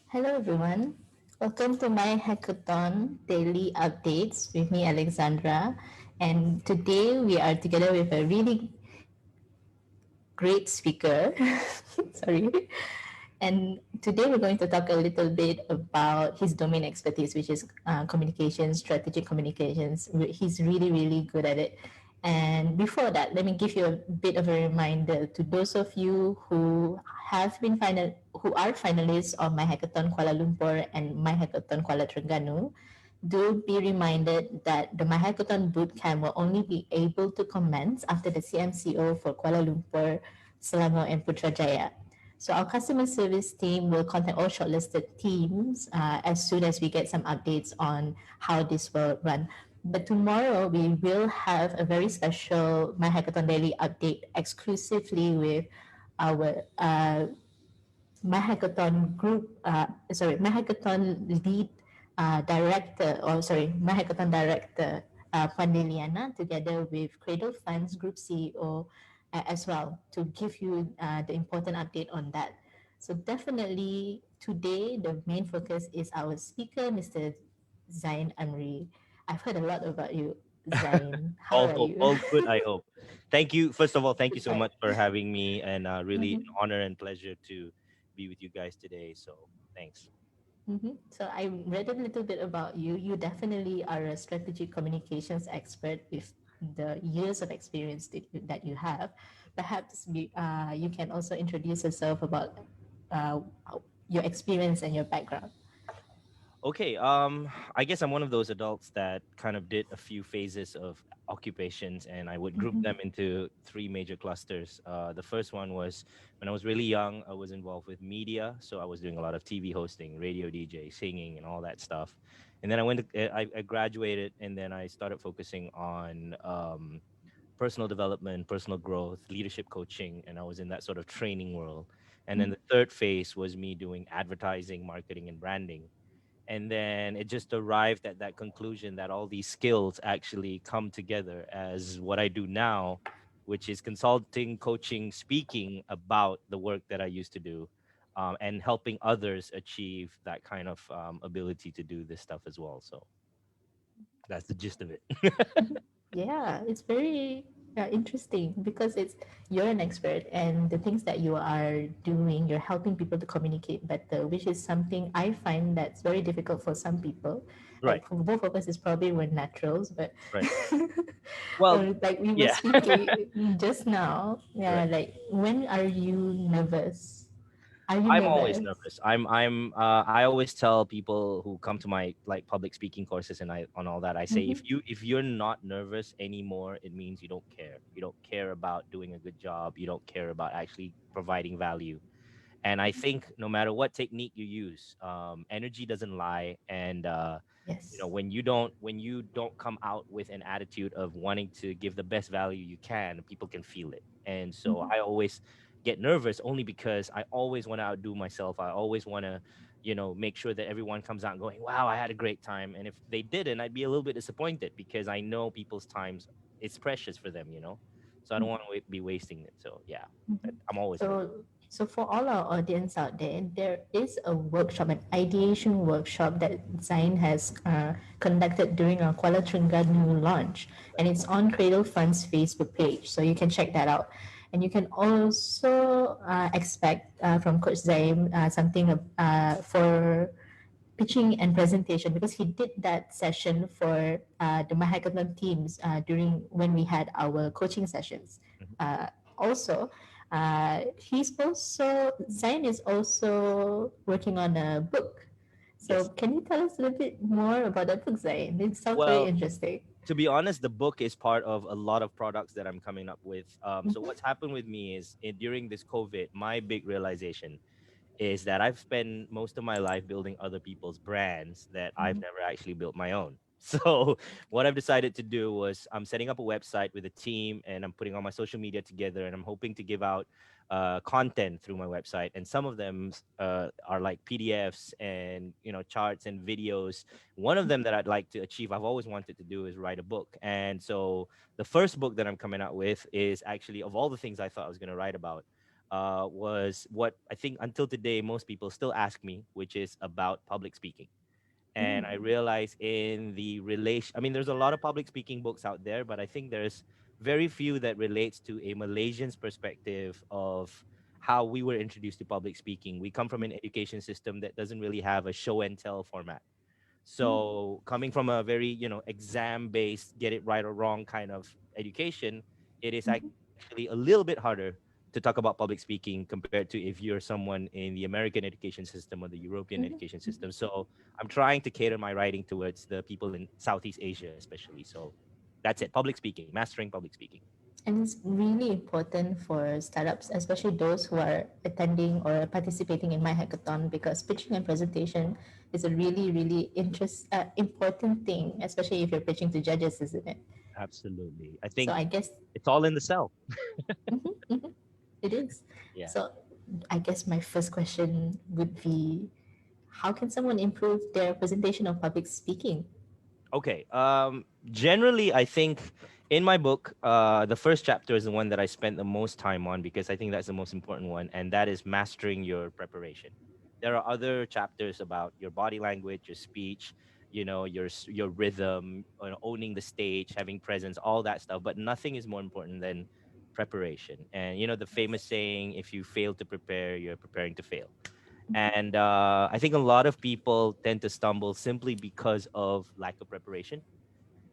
Hello, everyone. Welcome to my hackathon daily updates with me, Alexandra. And today we are together with a really great speaker. Sorry. And today we're going to talk a little bit about his domain expertise, which is communications, strategic communications. He's really, really good at it. And before that, let me give you a bit of a reminder to those of you who are finalists of My Hackathon Kuala Lumpur and My Hackathon Kuala Terengganu. Do be reminded that the My Hackathon Bootcamp will only be able to commence after the CMCO for Kuala Lumpur, Selangor, and Putrajaya. So our customer service team will contact all shortlisted teams as soon as we get some updates on how this will run. But tomorrow we will have a very special My Hackathon Daily update exclusively with our My Hackathon My Hackathon lead director, or sorry, My Hackathon director, Pandeliana, together with Cradle Funds Group CEO as well, to give you the important update on that. So definitely today, the main focus is our speaker, Mr. Zain Amri. I've heard a lot about you, Zain. How All are hope, you? all good. I hope. Thank you. First of all, thank you so Right. much for having me, and really an Mhm. honor and pleasure to be with you guys today. So thanks. So I read a little bit about you. You definitely are a strategic communications expert with the years of experience that you have. Perhaps you can also introduce yourself about uh, your experience and your background. Okay. I guess I'm one of those adults that kind of did a few phases of occupations, and I would group Mm-hmm. them into three major clusters. The first one was when I was really young. I was involved with media, so I was doing a lot of TV hosting, radio DJ, singing, and all that stuff. And then I graduated, and then I started focusing on personal development, personal growth, leadership coaching, and I was in that sort of training world. And then the third phase was me doing advertising, marketing, and branding. And then it just arrived at that conclusion that all these skills actually come together as what I do now, which is consulting, coaching, speaking about the work that I used to do, and helping others achieve that kind of ability to do this stuff as well. So that's the gist of it. Yeah, it's very interesting because you're an expert, and the things that you are doing, you're helping people to communicate better, which is something I find that's very difficult for some people. Right, Like for both of us, it's probably we're naturals, but right. Well, like we were yeah. speaking just now, Right. yeah, like when are you nervous? Are you I'm always nervous? nervous. I always tell people who come to my like public speaking courses and I on all that. I say Mm-hmm. if you're not nervous anymore, it means you don't care. You don't care about doing a good job. You don't care about actually providing value. And I think no matter what technique you use, energy doesn't lie. And Yes. when you don't come out with an attitude of wanting to give the best value you can, people can feel it. And so Mm-hmm. I always get nervous only because I always want to outdo myself. I always want to make sure that everyone comes out going, wow, I had a great time. And if they didn't, I'd be a little bit disappointed because I know people's times, it's precious for them, so I don't want to be wasting it. So yeah, Mhm. I'm always nervous. So for all our audience out there, there is a workshop, an ideation workshop that Zain has conducted during our Kuala Terengganu launch, and it's on Cradle Fund's Facebook page, so you can check that out. And you can also expect from Coach Zaim something for pitching and presentation, because he did that session for the Mahakathon teams during when we had our coaching sessions. Mhm. Also, Zain is also working on a book. So Yes. can you tell us a little bit more about that book, Zain? It sounds very Well, interesting. to be honest, the book is part of a lot of products that I'm coming up with. So Mhm, what's happened with me is during this COVID, my big realization is that I've spent most of my life building other people's brands that I've mhm, never actually built my own. So what I've decided to do was I'm setting up a website with a team and I'm putting all my social media together and I'm hoping to give out content through my website. And some of them are like PDFs and charts and videos. One of them that I'd like to achieve, I've always wanted to do, is write a book. And so the first book that I'm coming out with is actually, of all the things I thought I was going to write about, was what I think until today most people still ask me, which is about public speaking. And I realize in the relation, I mean, there's a lot of public speaking books out there, but I think there's very few that relates to a Malaysian's perspective of how we were introduced to public speaking. We come from an education system that doesn't really have a show and tell format. So coming from a very, exam based, get it right or wrong kind of education, it is actually a little bit harder to talk about public speaking compared to if you're someone in the American education system or the European education system. So I'm trying to cater my writing towards the people in Southeast Asia, especially. So that's it. Public speaking, mastering public speaking. And it's really important for startups, especially those who are attending or participating in My Hackathon, because pitching and presentation is a really, really important thing, especially if you're pitching to judges, isn't it? Absolutely. I So think I guess it's all in the cell. mhm, mhm, it is. Yeah. So I guess my first question would be, how can someone improve their presentation of public speaking? Okay. Generally, I think in my book, the first chapter is the one that I spent the most time on because I think that's the most important one, and that is mastering your preparation. There are other chapters about your body language, your speech, your rhythm, owning the stage, having presence, all that stuff. But nothing is more important than preparation. And the famous saying, "If you fail to prepare, you're preparing to fail." And I think a lot of people tend to stumble simply because of lack of preparation.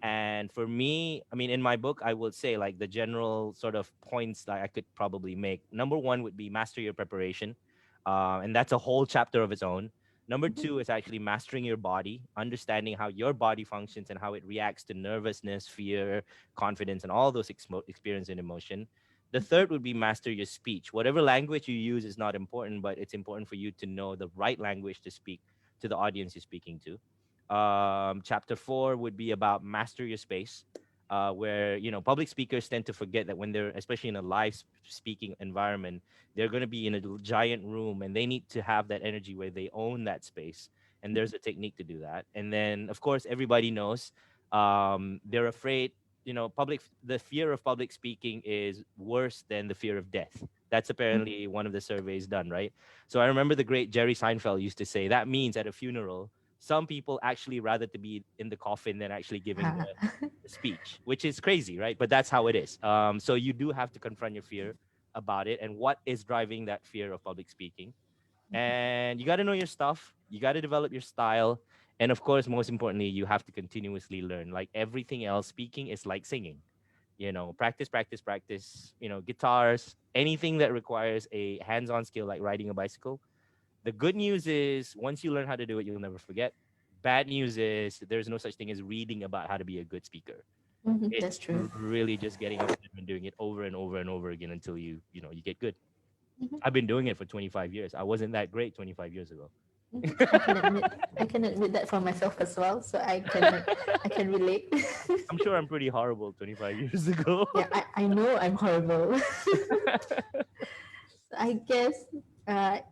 And for me, I mean, in my book, I will say like the general sort of points that I could probably make. Number one would be master your preparation. And that's a whole chapter of its own. Number two is actually mastering your body, understanding how your body functions and how it reacts to nervousness, fear, confidence, and all those experience and emotion. The third would be master your speech. Whatever language you use is not important, but it's important for you to know the right language to speak to the audience you're speaking to. Chapter four would be about master your space, where public speakers tend to forget that when they're, especially in a live speaking environment, they're going to be in a giant room and they need to have that energy where they own that space. And there's a technique to do that. And then, of course, everybody knows they're afraid. The fear of public speaking is worse than the fear of death. That's apparently one of the surveys done, right? So I remember the great Jerry Seinfeld used to say that means at a funeral some people actually rather to be in the coffin than actually giving the speech, which is crazy, right? But that's how it is. So you do have to confront your fear about it and what is driving that fear of public speaking. And you got to know your stuff. You got to develop your style. And of course, most importantly, you have to continuously learn. Like everything else, speaking is like singing. Practice, practice, practice. Guitars, anything that requires a hands-on skill like riding a bicycle. The good news is once you learn how to do it, you'll never forget. Bad news is there's no such thing as reading about how to be a good speaker. That's It's true. really just getting up there and doing it over and over and over again until you get good. I've been doing it for 25 years. I wasn't that great 25 years ago. I can admit, I can admit that for myself as well. So I can relate. I'm sure I'm pretty horrible 25 years ago. Yeah, I know I'm horrible. I guess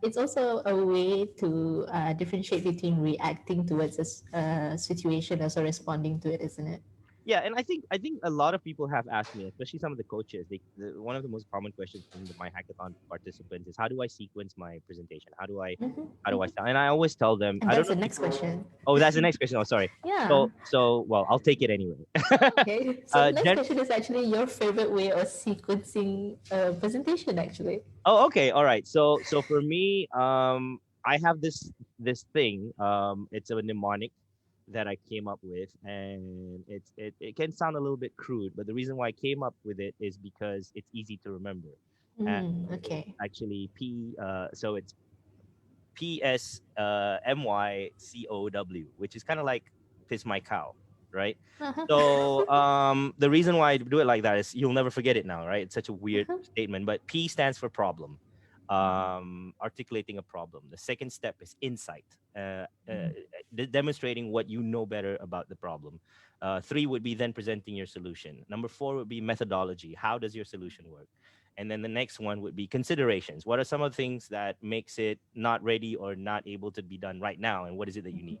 it's also a way to differentiate between reacting towards a situation as well responding to it, isn't it? Yeah, and I think a lot of people have asked me, especially some of the coaches. One of the most common questions from my hackathon participants is, how do I sequence my presentation? How do I start? And I always tell them, And I don't that's know the if next you. question. Oh, that's the next question. Oh, sorry. Yeah. So well, I'll take it anyway. Okay. So the next Gen- question is actually your favorite way of sequencing a presentation, actually. oh, okay, all right. So for me, I have this thing. It's a mnemonic that I came up with, and it can sound a little bit crude, but the reason why I came up with it is because it's easy to remember, and it's Okay. actually P. So it's PSMYCOW, which is kind of like piss my cow, right? Uh-huh. So the reason why I do it like that is you'll never forget it now, right? It's such a weird statement, but P stands for problem, articulating a problem. The second step is insight, demonstrating what you know better about the problem. Three would be then presenting your solution. Number four would be methodology. How does your solution work? And then the next one would be considerations. What are some of the things that makes it not ready or not able to be done right now, and what is it that you need?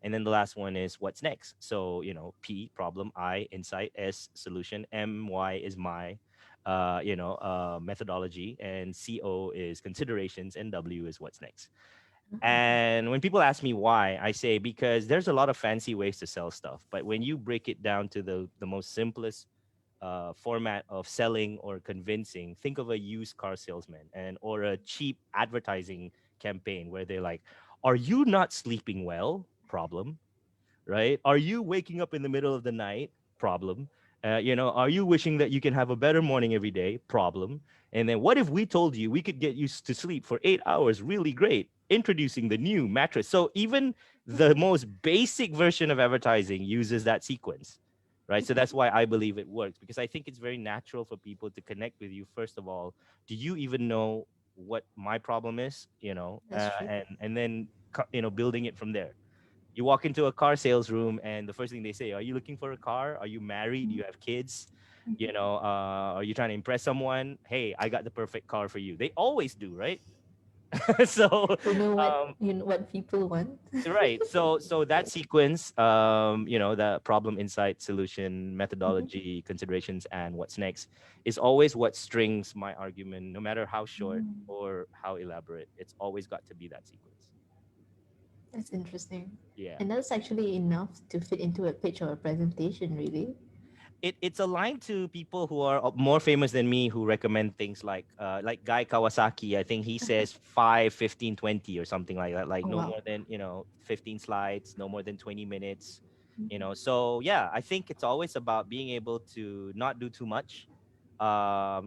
And then the last one is what's next. So P, problem; I, insight; S, solution; M, Y is my, methodology, and CO is considerations, and W is what's next. And when people ask me why, I say because there's a lot of fancy ways to sell stuff, but when you break it down to the most simplest format of selling or convincing, think of a used car salesman and or a cheap advertising campaign where they're like, "Are you not sleeping well? Problem, right? Are you waking up in the middle of the night? Problem. Are you wishing that you can have a better morning every day? Problem. And then what if we told you we could get you to sleep for 8 hours? Really great. Introducing the new mattress." So even the most basic version of advertising uses that sequence, right? So that's why I believe it works, because I think it's very natural for people to connect with you. First of all, do you even know what my problem is? That's true. And then building it from there. You walk into a car sales room, and the first thing they say, "Are you looking for a car? Are you married? Do you have kids? Are you trying to impress someone? Hey, I got the perfect car for you." They always do, right? So, You know what um, you know what people want. right. So that sequence, the problem, insight, solution, methodology, considerations, and what's next is always what strings my argument, no matter how short or how elaborate. It's always got to be that sequence. That's interesting. Yeah. And that's actually enough to fit into a pitch or a presentation, really. It's aligned to people who are more famous than me, who recommend things like Guy Kawasaki. I think he says 5, 15, 20, or something like that, like Oh no wow. more than 15 slides, no more than 20 minutes. So yeah, I think it's always about being able to not do too much.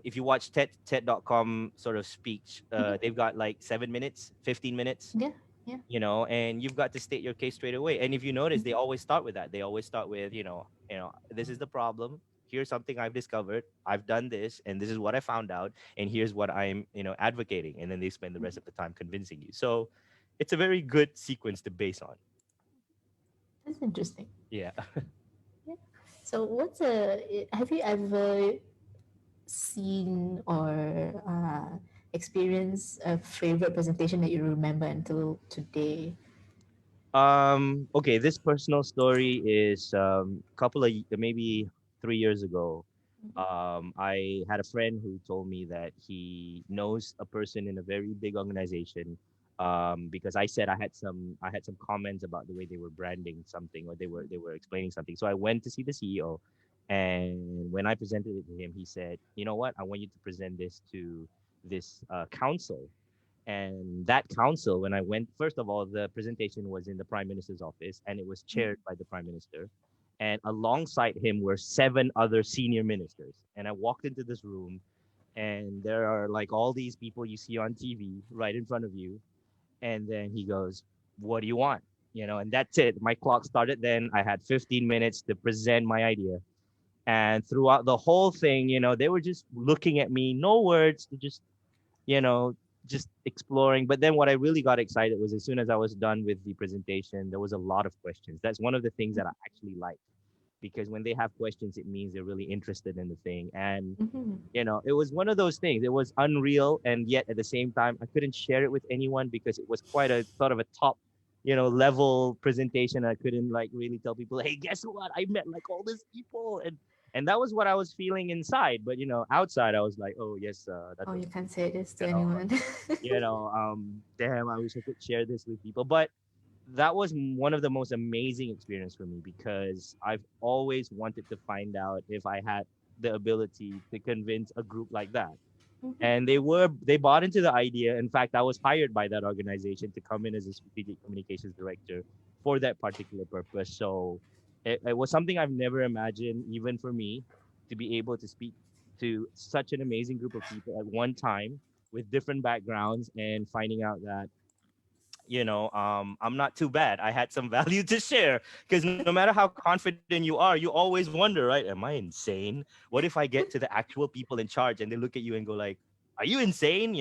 If you watch TED.com sort of speech, they've got like 7 minutes, 15 minutes, Yeah, yeah. and you've got to state your case straight away. And if you notice, they always start with that. They always start with, this is the problem. Here's something I've discovered. I've done this, and this is what I found out, and here's what I'm, advocating. And then they spend the rest of the time convincing you. So it's a very good sequence to base on. That's interesting. Yeah. Yeah. So have you ever seen or experienced a favorite presentation that you remember until today? Okay, this personal story is maybe 3 years ago. I had a friend who told me that he knows a person in a very big organization. Because I said I had some comments about the way they were branding something, or they were explaining something. So I went to see the CEO, and when I presented it to him, he said, "You know what? I want you to present this to this council." And that council, when I went, first of all, the presentation was in the prime minister's office, and it was chaired by the prime minister. And alongside him were 7 other senior ministers. And I walked into this room, and there are like all these people you see on TV right in front of you. And then he goes, "What do you want?" And that's it. My clock started then. I had 15 minutes to present my idea. And throughout the whole thing, they were just looking at me, no words, you know, just exploring. But then what I really got excited was, as soon as I was done with the presentation, there was a lot of questions. That's one of the things that I actually like, because when they have questions, it means they're really interested in the thing. And Mm-hmm. it was one of those things. It was unreal, and yet at the same time, I couldn't share it with anyone because it was quite a sort of a top, level presentation. I couldn't like really tell people, "Hey, guess what? I met like all these people," and that was what I was feeling inside. But outside, I was like, "Oh yes, that Oh, was you can't say this to you know, anyone. damn, I wish I could share this with people." But that was one of the most amazing experience for me, because I've always wanted to find out if I had the ability to convince a group like that. And they bought into the idea. In fact, I was hired by that organization to come in as a strategic communications director for that particular purpose. So it was something I've never imagined, even for me, to be able to speak to such an amazing group of people at one time with different backgrounds, and finding out that I'm not too bad. I had some value to share, because no matter how confident you are, you always wonder, right? Am I insane? What if I get to the actual people in charge and they look at you and go like, "Are you insane?"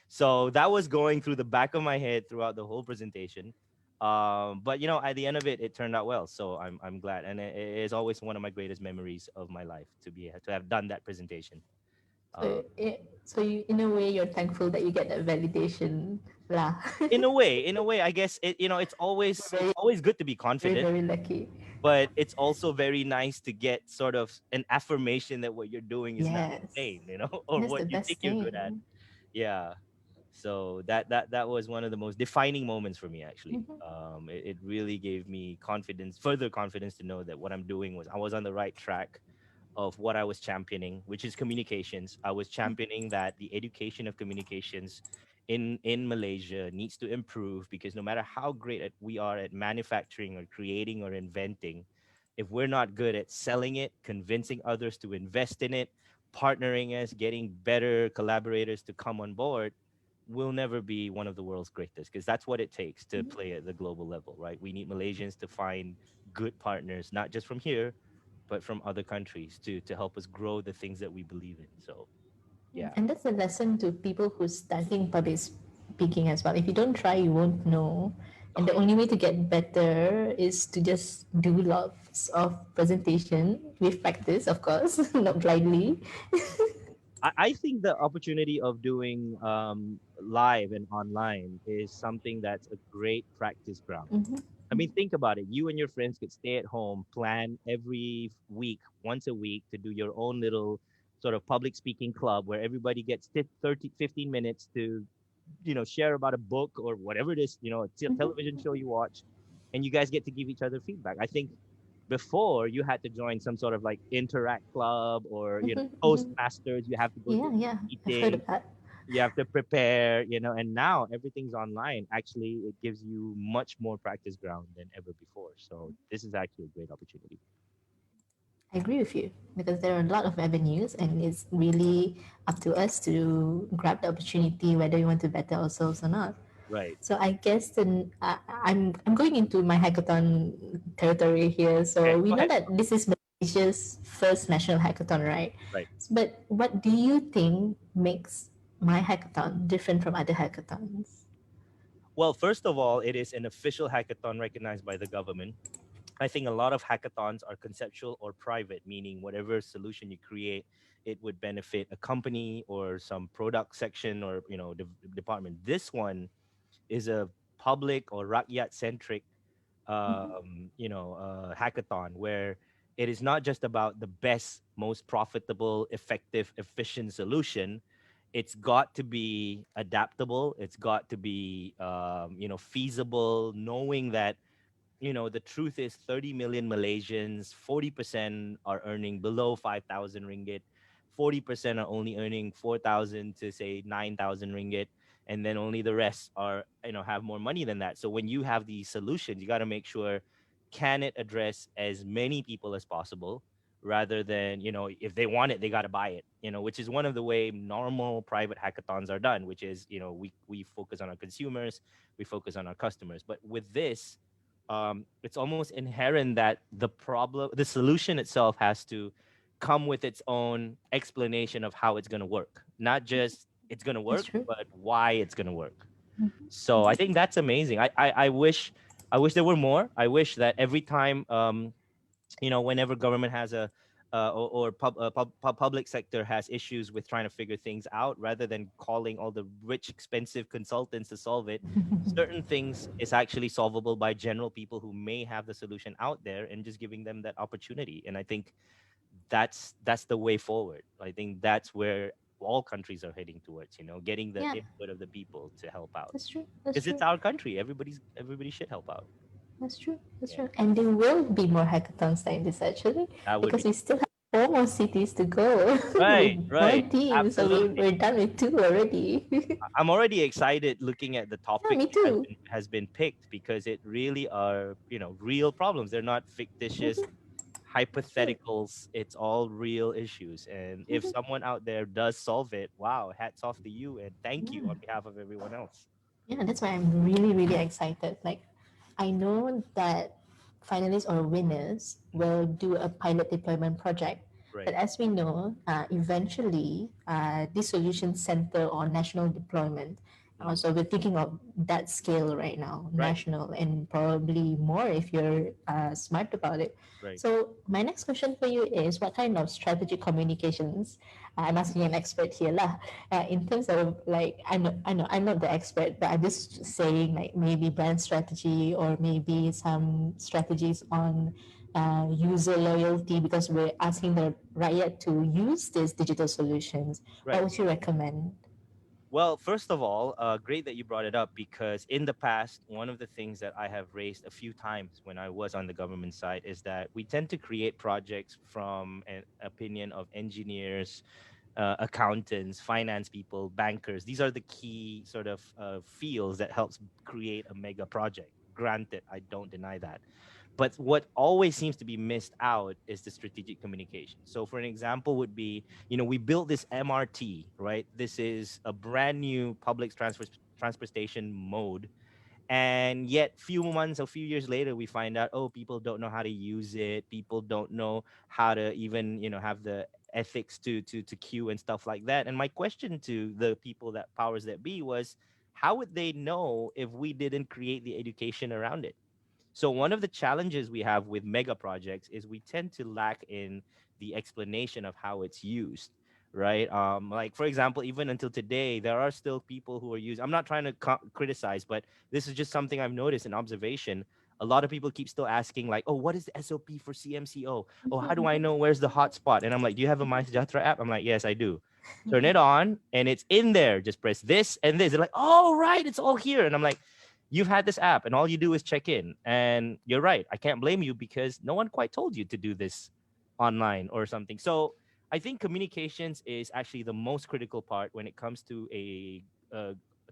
So that was going through the back of my head throughout the whole presentation. But at the end of it, it turned out well. So I'm glad, and it is always one of my greatest memories of my life to have done that presentation. So, Um, in a way, you're thankful that you get that validation, lah. in a way, I guess it's Very, always good to be very, confident. very lucky. but it's also very nice to get sort of an affirmation that what you're doing is not Yes. insane, or That's what the you think best you're good at. thing. Yeah. So that was one of the most defining moments for me, actually. Mhm. It really gave me confidence, further confidence, to know that what I'm doing was, I was on the right track of what I was championing, which is communications. I was championing that the education of communications in Malaysia needs to improve, because no matter how great we are at manufacturing or creating or inventing, if we're not good at selling it, convincing others to invest in it, partnering us, getting better collaborators to come on board, we'll never be one of the world's greatest, because that's what it takes to play at the global level, right? We need Malaysians to find good partners, not just from here, but from other countries, to help us grow the things that we believe in. So yeah. And that's a lesson to people who's studying public speaking as well. If you don't try, you won't know. And Oh, the only way to get better is to just do lots of presentation with practice, of course, not blindly. I think the opportunity of doing live and online is something that's a great practice ground. Mhm. I mean, think about it. You and your friends could stay at home, plan every week, once a week, to do your own little sort of public speaking club where everybody gets 30, 15 minutes to, share about a book or whatever it is, a television show you watch, and you guys get to give each other feedback. I think before, you had to join some sort of like interact club, or, Mhm, mhm. Toastmasters. You have to go to Yeah, a yeah, I've heard meeting, of that. you have to prepare, and now everything's online. Actually, it gives you much more practice ground than ever before. So this is actually a great opportunity. I agree with you because there are a lot of avenues, and it's really up to us to grab the opportunity whether we want to better ourselves or not. Right. So I guess then I'm going into my hackathon territory here. Okay, So we go know ahead. that this is Malaysia's first national hackathon, right? Right. But what do you think makes my hackathon different from other hackathons? Well, first of all, it is an official hackathon recognized by the government. I think a lot of hackathons are conceptual or private, meaning whatever solution you create, it would benefit a company or some product section, or department. This one is a public or rakyat centric hackathon, where it is not just about the best, most profitable, effective, efficient solution. It's got to be adaptable. It's got to be feasible, knowing that the truth is 30 million Malaysians, 40% are earning below 5,000 ringgit, 40% are only earning 4,000 to say 9,000 ringgit, and then only the rest are, have more money than that. So when you have these solutions, you got to make sure, can it address as many people as possible, rather than, if they want it, they got to buy it, which is one of the way normal private hackathons are done, which is, we focus on our consumers, we focus on our customers. But with this, it's almost inherent that the solution itself has to come with its own explanation of how it's going to work, not just it's going to That's work, true. but why it's going to work. So I think that's amazing. I wish there were more. I wish that every time, whenever government has or public sector has issues with trying to figure things out, rather than calling all the rich expensive consultants to solve it, certain things is actually solvable by general people who may have the solution out there, and just giving them that opportunity. And I think that's the way forward. I think that's where all countries are heading towards, getting the Yeah, input of the people to help out, that's true. That's because it's true. our country. Everybody should help out. That's true. That's Yeah, true. And there will be more hackathons like this actually, that would because be we still have four more cities to go with right, more right. teams. So Absolutely. we're done with two already. I'm already excited looking at the Yeah, topic me that has too. been picked, because it really are, real problems. They're not fictitious Mhm. True. hypotheticals. It's all real issues. And if Mhm. someone out there does solve it, wow, hats off to you, and thank you Yeah. on behalf of everyone else. Yeah, that's why I'm really, really excited. Like, I know that finalists or winners Mhm. will do a pilot deployment project. But Right, as we know, eventually, this solution center or national deployment. mm, So we're thinking of that scale right now, right, national, and probably more if you're smart about it. right. So my next question for you is, what kind of strategic communications? I'm asking an expert here, lah. In terms of like, I know, I'm not the expert, but I'm just saying like maybe brand strategy or maybe some strategies on user loyalty because we're asking the riot to use these digital solutions. What Right. would you recommend? Well, first of all, great that you brought it up because in the past, one of the things that I have raised a few times when I was on the government side is that we tend to create projects from an opinion of engineers, accountants, finance people, bankers. These are the key sort of fields that helps create a mega project. Granted, I don't deny that. But what always seems to be missed out is the strategic communication. So, for an example, would be we built this MRT, right? This is a brand new public transportation mode, and yet few months a few years later we find out, oh, people don't know how to use it, people don't know how to even have the ethics to queue and stuff like that. And my question to the people that powers that be was, how would they know if we didn't create the education around it? So one of the challenges we have with mega projects is we tend to lack in the explanation of how it's used, right? Like for example, even until today, there are still people who are using. I'm not trying to criticize, but this is just something I've noticed, an observation. A lot of people keep still asking, like, "Oh, what is the SOP for CMCO? Oh, how do I know where's the hotspot?" And I'm like, "Do you have a MySejahtera app?" I'm like, "Yes, I do." Turn it on, and it's in there. Just press this and this. They're like, "Oh, right, it's all here." And I'm like, you've had this app and all you do is check in. And you're right. I can't blame you because no one quite told you to do this online or something. So I think communications is actually the most critical part when it comes to a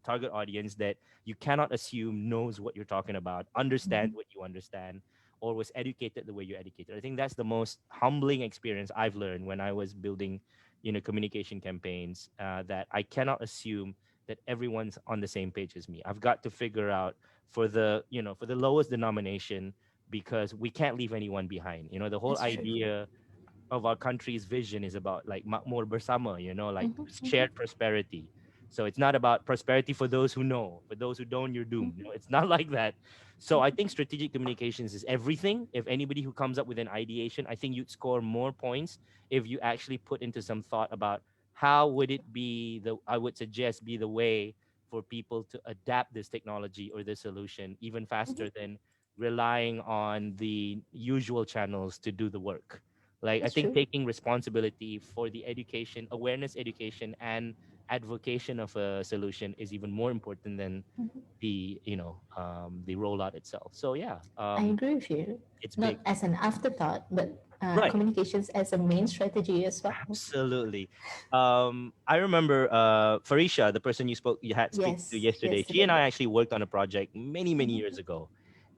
target audience that you cannot assume knows what you're talking about, understand Mhm. what you understand, or was educated the way you're educated. I think that's the most humbling experience I've learned when I was building, communication campaigns. That I cannot assume that everyone's on the same page as me. I've got to figure out for the lowest denomination because we can't leave anyone behind. The whole That's true. idea of our country's vision is about like makmur bersama, like Mhm, mhm, shared prosperity. So it's not about prosperity for those who know, for those who don't, you're doomed. mhm, It's not like that. So I think strategic communications is everything. If anybody who comes up with an ideation, I think you'd score more points if you actually put into some thought about how would it be I would suggest be the way for people to adapt this technology or this solution even mhm. faster than relying on the usual channels to do the work. Like I That's think true. taking responsibility for the education, awareness education, and advocation of a solution is even more important than Mhm. the rollout itself. So yeah, I agree with you. it's Not big. as an afterthought, but Right. communications as a main strategy as well. Absolutely. I remember Farisha, the person you had speak to Yes, yesterday. She and yesterday. I actually worked on a project many Mhm, years ago,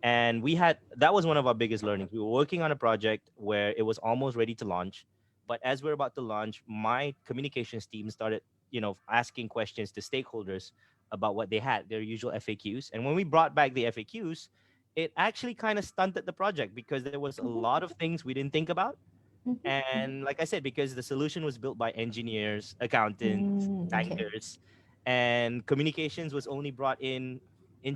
and that was one of our biggest learnings. We were working on a project where it was almost ready to launch, but as we are about to launch, my communications team started, asking questions to stakeholders about what they had, their usual FAQs, and when we brought back the FAQs, it actually kind of stunted the project because there was a mhm, lot of things we didn't think about. mhm, mhm. And like I said, because the solution was built by engineers, accountants, Okay. bankers, and communications was only brought in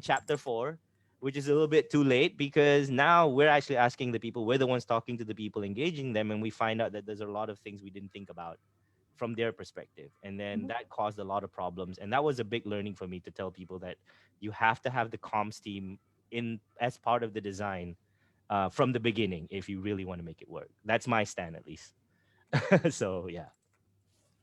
chapter 4, which is a little bit too late because now we're actually asking the people, we're the ones talking to the people, engaging them, and we find out that there's a lot of things we didn't think about from their perspective. And then Mhm. that caused a lot of problems. And that was a big learning for me to tell people that you have to have the comms team in as part of the design from the beginning if you really want to make it work. That's my stand, at least. So yeah.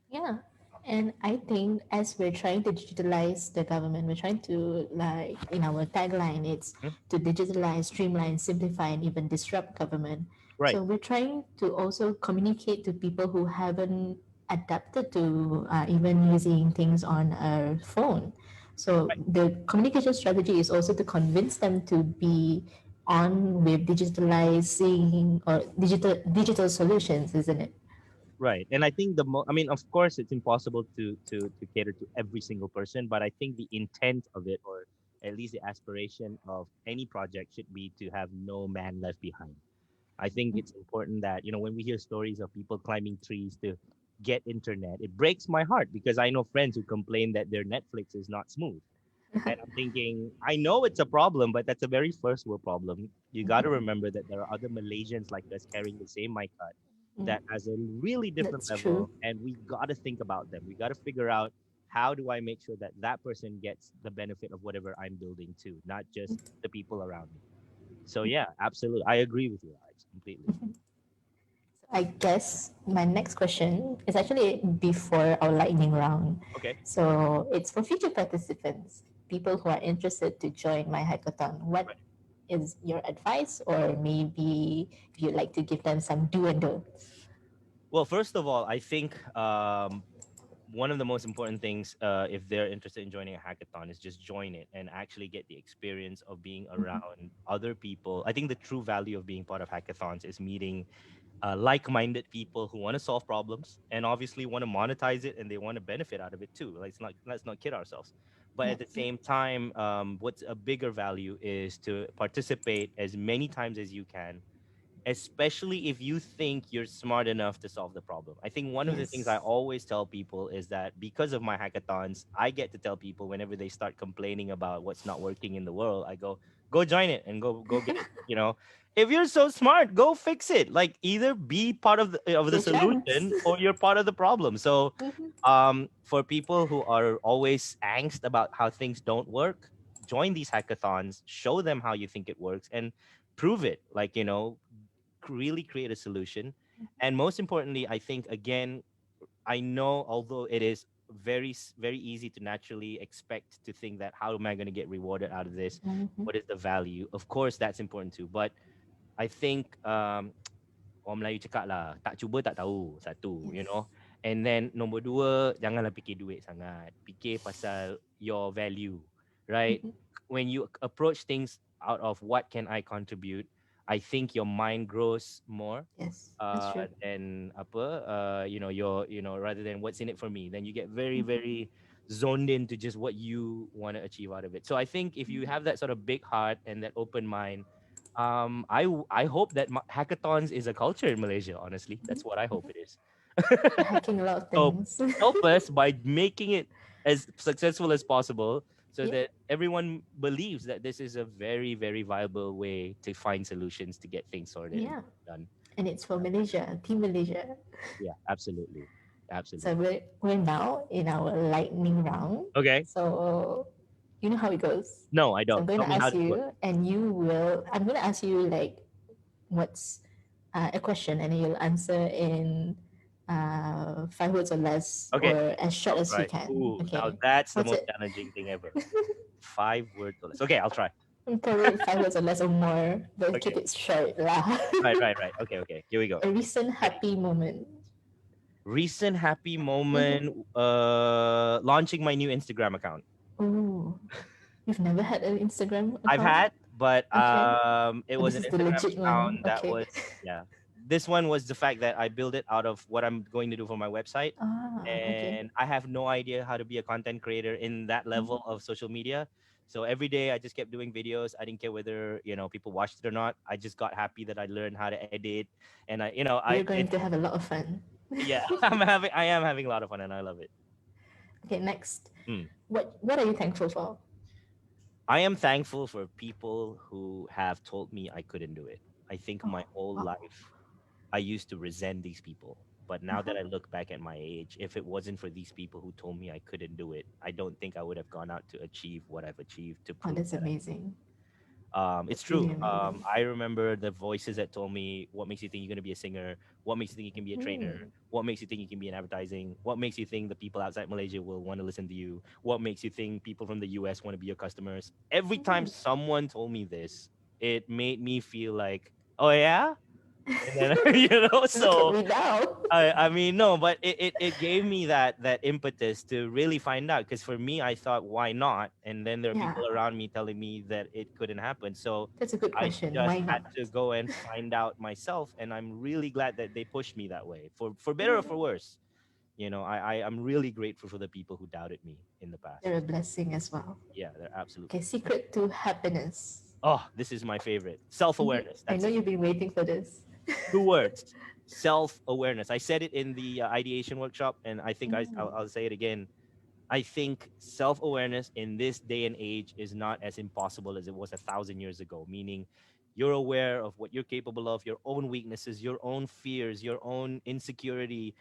Yeah. And I think as we're trying to digitalize the government, we're trying to, like, in our tagline, it's Mhm. to digitalize, streamline, simplify, and even disrupt government. Right. So we're trying to also communicate to people who haven't adapted to even using things on a phone. So Right. the communication strategy is also to convince them to be on with digitalizing or digital solutions, isn't it? Right. And I think I mean, of course, it's impossible to cater to every single person, but I think the intent of it, or at least the aspiration of any project, should be to have no man left behind. I think it's important that, when we hear stories of people climbing trees to get internet, it breaks my heart because I know friends who complain that their Netflix is not smooth. And I'm thinking, I know it's a problem, but that's a very first world problem. You got to remember that there are other Malaysians like us carrying the same mic cut Mm, that has a really different that's true. level, and we got to think about them. We got to figure out, how do I make sure that that person gets the benefit of whatever I'm building too, not just the people around me. So yeah, absolutely, I agree with you, Alex, completely. I guess my next question is actually before our lightning round. Okay. So it's for future participants, people who are interested to join my hackathon. What Right. is your advice, or maybe if you'd like to give them some do and do? Well, first of all, I think one of the most important things, if they're interested in joining a hackathon, is just join it and actually get the experience of being around other people. I think the true value of being part of hackathons is meeting like-minded people who want to solve problems and obviously want to monetize it, and they want to benefit out of it too. Let's not kid ourselves. But at Yep. the same time, what's a bigger value is to participate as many times as you can, especially if you think you're smart enough to solve the problem. I think one of the things I Yes. always tell people is that because of my hackathons, I get to tell people whenever they start complaining about what's not working in the world, I go join it and go get it. If you're so smart, go fix it. Like either be part of It's the your chance. solution or you're part of the problem. So, Mhm. for people who are always angst about how things don't work, join these hackathons, show them how you think it works, and prove it. Like really create a solution. And most importantly, I think, again, I know, although it is very easy to naturally expect to think that how am I going to get rewarded out of this, Mhm. what is the value, of course that's important too, but I think, orang Melayu cakap lah, tak cuba tak tahu, satu, Yes. and then nombor dua, janganlah fikir duit sangat, fikir pasal your value, right? Mhm. When you approach things out of what can I contribute, I think your mind grows more, Yes, that's true. than apa, your, rather than what's in it for me. Then you get very, Mhm. very zoned into just what you want to achieve out of it. So I think if you have that sort of big heart and that open mind, I hope that hackathons is a culture in Malaysia. Honestly, that's what I hope it is. We're hacking a lot of So things. help us by making it as successful as possible, so Yeah. that everyone believes that this is a very, very viable way to find solutions to get things sorted and Yeah. done. And it's for Malaysia, Team Malaysia. Yeah, absolutely, So absolutely. we're now in our lightning round. Okay. So you know how it goes. No, I So I'm don't. going Tell to me how ask this works. you, and I'm going to ask you like what's a question, and then you'll answer in 5 words or less, Okay, or as short I'll as you try. can. Ooh, now Okay. that's the What's most it? challenging thing ever. 5 words or less. Okay, I'll try. Probably 5 words or less or more, but keep Okay. it short lah. Right, right, right. Okay, okay. Here we go. A recent Ready. happy moment. Recent happy Mm-hmm. moment. Launching my new Instagram account. Oh, you've never had an Instagram I've account? had, but Okay. it Oh, was this an is the Instagram legit one. account that Okay. was, yeah. This one was the fact that I built it out of what I'm going to do for my website, Ah, okay. and I have no idea how to be a content creator in that level Mhm. of social media. So every day I just kept doing videos. I didn't care whether people watched it or not. I just got happy that I learned how to edit, and You're going to have a lot of fun. yeah, I am having a lot of fun, and I love it. Okay, next. Mm. What are you thankful for? I am thankful for people who have told me I couldn't do it. I think Oh, my whole wow. life I used to resent these people. But now Uh-huh. that I look back at my age, if it wasn't for these people who told me I couldn't do it, I don't think I would have gone out to achieve what I've achieved, to Oh, prove that's that I. amazing. It's That's true. really amazing. I remember the voices that told me, "What makes you think you're going to be a singer? What makes you think you can be a trainer? Hmm. What makes you think you can be in advertising? What makes you think the people outside Malaysia will want to listen to you? What makes you think people from the US want to be your customers?" Every time Hmm. someone told me this, it made me feel like, "Oh yeah," and then Look at so me now. I mean, no, but it gave me that impetus to really find out, because for me I thought, why not? And then there are Yeah, people around me telling me that it couldn't happen. So that's a good I question. just Why had not? to go and find out myself, and I'm really glad that they pushed me that way, for better or Hmm. for worse. I'm really grateful for the people who doubted me in the past. They're a blessing as well. Yeah, they're Okay, absolutely. secret to happiness. Oh, this is my favorite. Mhm. Self-awareness. I That's know it. you've been waiting for this. 2 words. Self-awareness. I said it in the ideation workshop, and I think Mm. I'll say it again. I think self awareness in this day and age is not as impossible as it was 1,000 years ago, meaning you're aware of what you're capable of, your own weaknesses, your own fears, your own insecurity.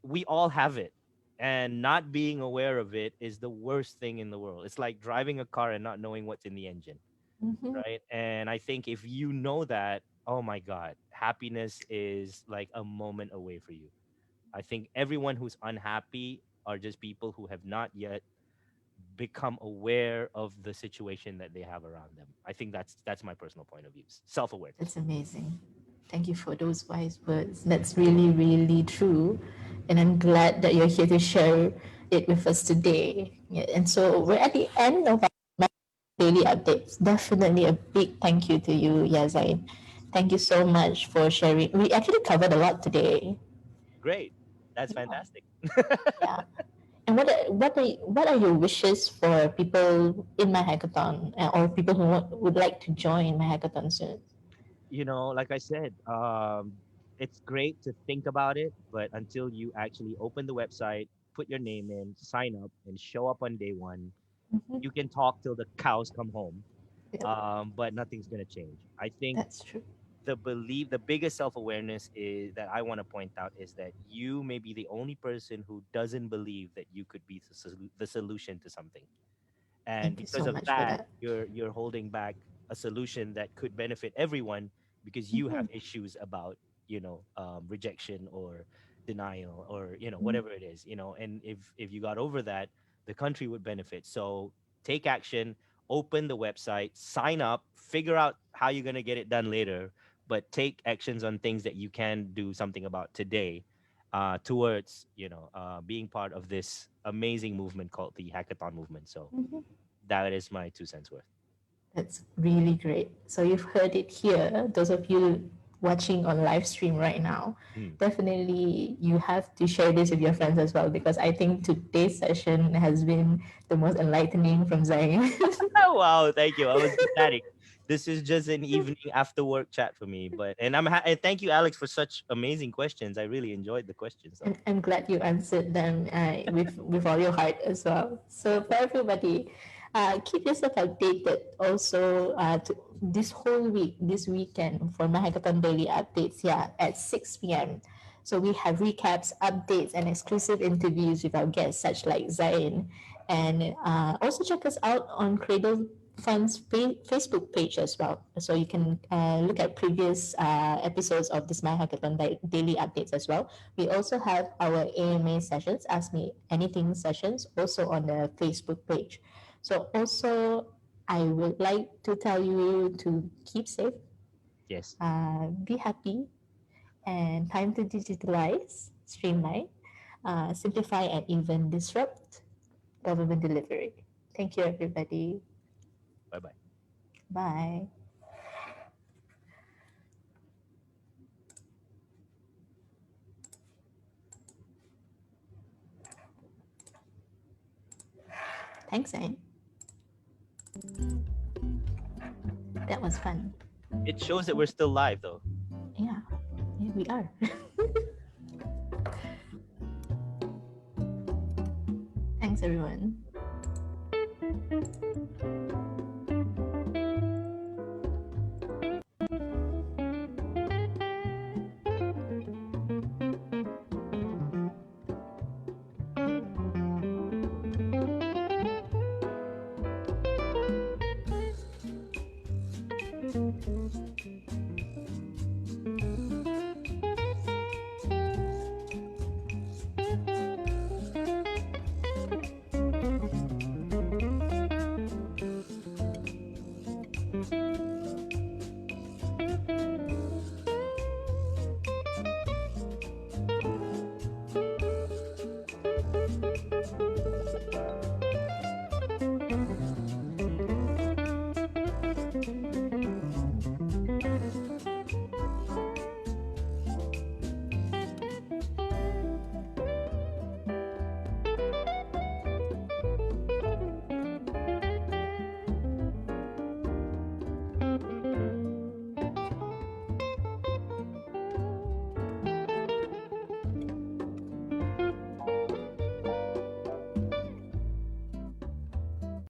We all have it. And not being aware of it is the worst thing in the world. It's like driving a car and not knowing what's in the engine. Mm-hmm. right? And I think if you know that, oh my God, happiness is like a moment away for you. I think everyone who's unhappy are just people who have not yet become aware of the situation that they have around them. I think that's my personal point of view. Self awareness. That's amazing. Thank you for those wise words. That's really, really true. And I'm glad that you're here to share it with us today. Yeah, and so we're at the end of our daily updates. Definitely a big thank you to you, Yazain. Thank you so much for sharing. We actually covered a lot today. Great. That's Yeah. fantastic. Yeah. And what are your wishes for people in my hackathon, or people who would like to join my hackathon soon? Like I said, it's great to think about it, but until you actually open the website, put your name in, sign up, and show up on day one, Hmm. you can talk till the cows come home. Yeah, But nothing's gonna change. I think that's true. the biggest self awareness is that I want to point out is that you may be the only person who doesn't believe that you could be the solution to something, and Thank you because so of much for that that. you're holding back a solution that could benefit everyone because you Hmm. have issues about rejection or denial or Hmm. whatever it is, and if you got over that, the country would benefit. So take action, open the website, sign up, figure out how you're going to get it done later, but take actions on things that you can do something about today, towards being part of this amazing movement called the hackathon movement. So Hmm. that is my 2 cents worth. That's really great. So you've heard it here. Those of you watching on live stream right now, Hmm. definitely you have to share this with your friends as well, because I think today's session has been the most enlightening from Zain. Oh, wow, thank you. I was ecstatic. This is just an evening after work chat for me, but and thank you, Alex, for such amazing questions. I really enjoyed the questions, though. And I'm glad you answered them with all your heart as well. So for everybody, keep yourself updated. Also, this whole week, this weekend for my hackathon daily updates. Yeah, at 6 p.m. So we have recaps, updates, and exclusive interviews with our guests, such like Zain. And also check us out on Cradle Fund's Facebook page as well. So you can look at previous episodes of this My Hackathon daily updates as well. We also have our AMA sessions, Ask Me Anything sessions, also on the Facebook page. So also, I would like to tell you to keep safe, Yes. be happy, and time to digitalize, streamline, simplify, and even disrupt government delivery. Thank you, everybody. Bye bye. Bye. Thanks, Anne. That was fun. It shows that we're still live, though. Yeah, yeah, we are. Thanks, everyone.